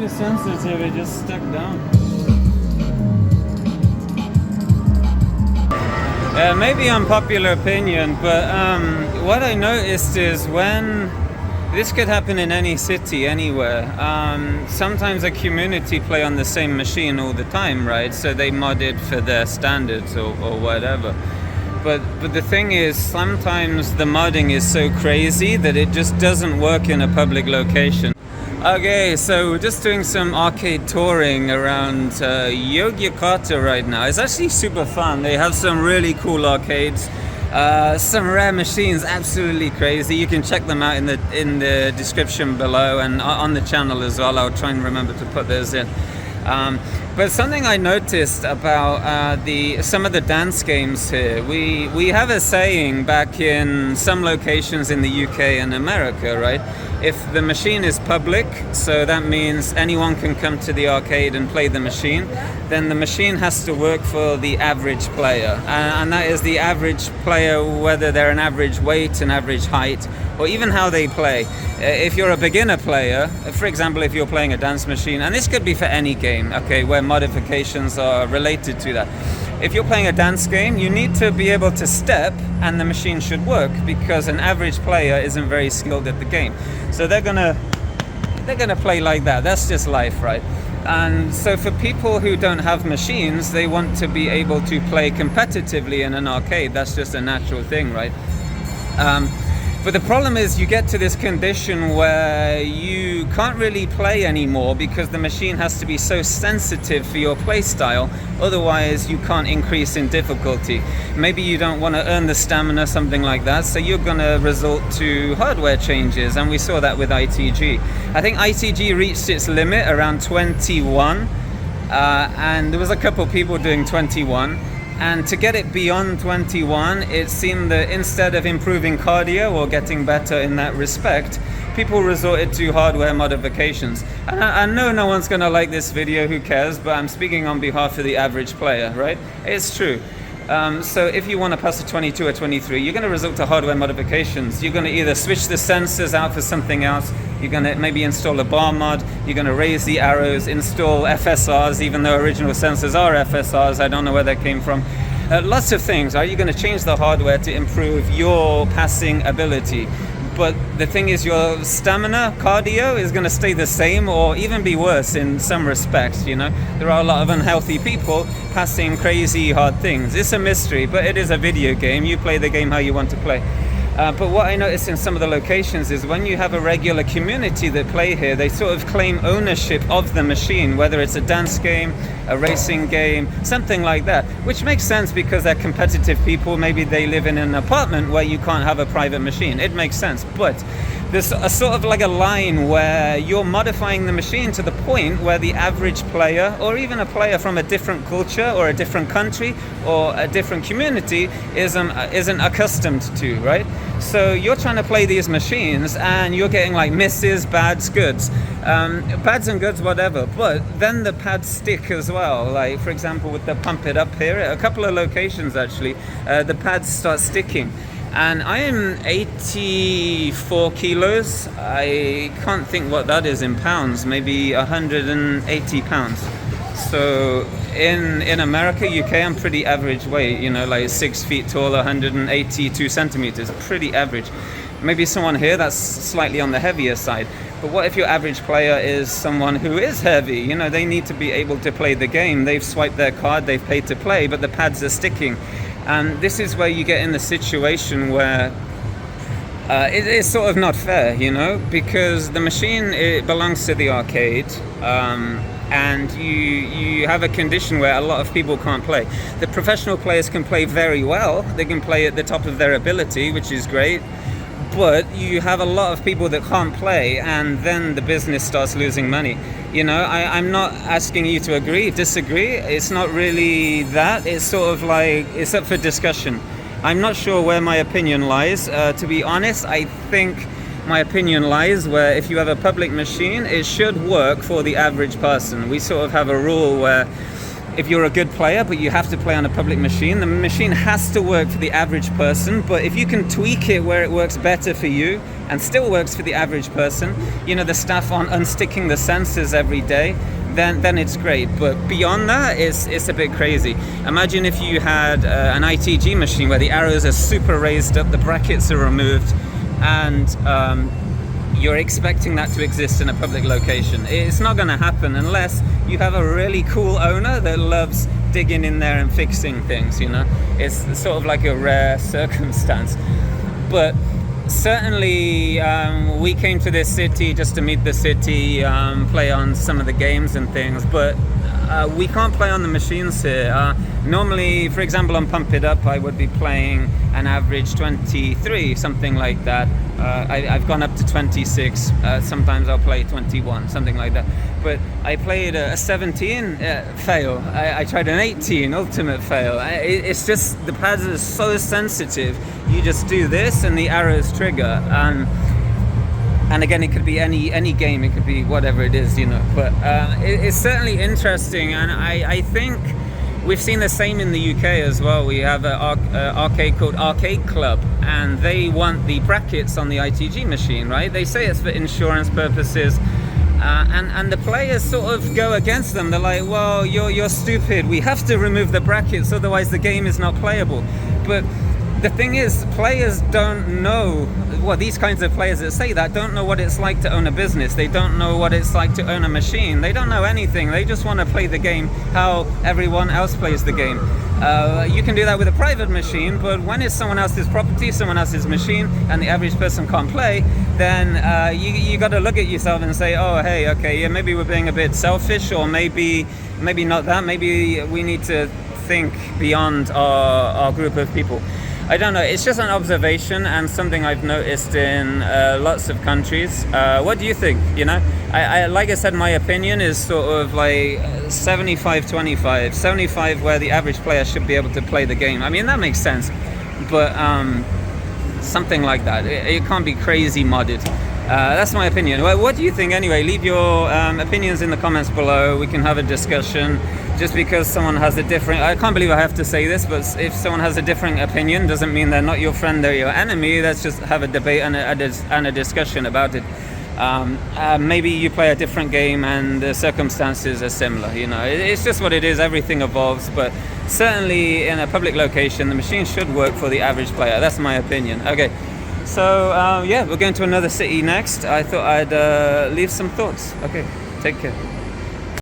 two sensors here are just stuck down. Maybe unpopular opinion, but what I noticed is when this could happen in any city, anywhere. Sometimes a community play on the same machine all the time, right? So they mod it for their standards or whatever. But the thing is, sometimes the modding is so crazy that it just doesn't work in a public location. Okay, so we're just doing some arcade touring around Yogyakarta right now. It's actually super fun. They have some really cool arcades, some rare machines, absolutely crazy. You can check them out in the description below and on the channel as well. I'll try and remember to put those in. But something I noticed about some of the dance games here, we have a saying back in some locations in the UK and America, right? If the machine is public, so that means anyone can come to the arcade and play the machine, then the machine has to work for the average player. And that is the average player, whether they're an average weight, an average height, or even how they play. If you're a beginner player, for example, if you're playing a dance machine, and this could be for any game, okay, where modifications are related to that. If you're playing a dance game, you need to be able to step and the machine should work, because an average player isn't very skilled at the game. So they're gonna play like that. That's just life, right? And so for people who don't have machines, they want to be able to play competitively in an arcade. That's just a natural thing, right? But the problem is you get to this condition where you can't really play anymore because the machine has to be so sensitive for your play style. Otherwise, you can't increase in difficulty. Maybe you don't want to earn the stamina, something like that. So you're going to resort to hardware changes. And we saw that with ITG. I think ITG reached its limit around 21. And there was a couple people doing 21. And to get it beyond 21, it seemed that instead of improving cardio or getting better in that respect, people resorted to hardware modifications. And I know no one's going to like this video, who cares, but I'm speaking on behalf of the average player, right? It's true. So if you want to pass a 22 or 23, you're going to resort to hardware modifications. You're going to either switch the sensors out for something else, you're going to maybe install a bar mod, you're going to raise the arrows, install FSRs, even though original sensors are FSRs, I don't know where that came from. Lots of things, right? You're going to change the hardware to improve your passing ability. But the thing is, your stamina, cardio, is going to stay the same or even be worse in some respects, you know? There are a lot of unhealthy people passing crazy hard things. It's a mystery, but it is a video game. You play the game how you want to play. But what I noticed in some of the locations is when you have a regular community that play here, they sort of claim ownership of the machine, whether it's a dance game, a racing game, something like that, which makes sense because they're competitive people. Maybe they live in an apartment where you can't have a private machine. It makes sense. But there's a sort of like a line where you're modifying the machine to the point where the average player, or even a player from a different culture or a different country or a different community, isn't accustomed to, right? So you're trying to play these machines and you're getting like misses, bads, goods. Bads and goods, whatever. But then the pads stick as well. Like, for example, with the pump it up here, a couple of locations actually, the pads start sticking. And I am 84 kilos. I can't think what that is in pounds, maybe 180 pounds. So in America, UK, I'm pretty average weight, you know, like 6 feet tall, 182 centimeters, pretty average. Maybe someone here that's slightly on the heavier side. But what if your average player is someone who is heavy? You know, they need to be able to play the game. They've swiped their card, they've paid to play, but the pads are sticking. And this is where you get in the situation where it is sort of not fair, you know, because the machine, it belongs to the arcade, and you have a condition where a lot of people can't play. The professional players can play very well. They can play at the top of their ability, which is great. But you have a lot of people that can't play, and then the business starts losing money. You know, I'm not asking you to agree, disagree. It's not really that. It's sort of like, it's up for discussion. I'm not sure where my opinion lies. To be honest, I think my opinion lies where if you have a public machine, it should work for the average person. We sort of have a rule where if you're a good player, but you have to play on a public machine. The machine has to work for the average person, but if you can tweak it where it works better for you and still works for the average person, you know, the stuff on unsticking the sensors every day, then it's great. But beyond that, it's a bit crazy. Imagine if you had an ITG machine where the arrows are super raised up, the brackets are removed, and you're expecting that to exist in a public location. It's not going to happen unless you have a really cool owner that loves digging in there and fixing things, you know. It's sort of like a rare circumstance. But certainly we came to this city just to meet the city, play on some of the games and things, but we can't play on the machines here. Normally, for example, on Pump It Up, I would be playing an average 23, something like that. I've gone up to 26. Sometimes I'll play 21, something like that. But I played a 17 fail. I tried an 18 ultimate fail. It's just the pads are so sensitive. You just do this and the arrows trigger. And again, it could be any game. It could be whatever it is, you know. But it's certainly interesting, and I think we've seen the same in the UK as well. We have an arcade called Arcade Club, and they want the brackets on the ITG machine, right? They say it's for insurance purposes, and the players sort of go against them. They're like, well, you're stupid. We have to remove the brackets, otherwise the game is not playable. But the thing is, players don't know, well, these kinds of players that say that don't know what it's like to own a business. They don't know what it's like to own a machine. They don't know anything. They just want to play the game how everyone else plays the game. You can do that with a private machine, but when it's someone else's property, someone else's machine, and the average person can't play, then you got to look at yourself and say, oh, hey, okay, yeah, maybe we're being a bit selfish, or maybe not that. Maybe we need to think beyond our group of people. I don't know, it's just an observation and something I've noticed in lots of countries. What do you think? You know, I like I said, my opinion is sort of like 75-25. 75 where the average player should be able to play the game. I mean, that makes sense, but something like that. It can't be crazy modded. That's my opinion. Well, what do you think anyway? Leave your opinions in the comments below. We can have a discussion. Just because someone has a different, I can't believe I have to say this, but if someone has a different opinion, doesn't mean they're not your friend, they're your enemy. Let's just have a debate and a discussion about it. Maybe you play a different game and the circumstances are similar, you know. It's just what it is, everything evolves, but certainly in a public location, the machine should work for the average player. That's my opinion. Okay, so yeah, we're going to another city next. I thought I'd leave some thoughts. Okay, take care.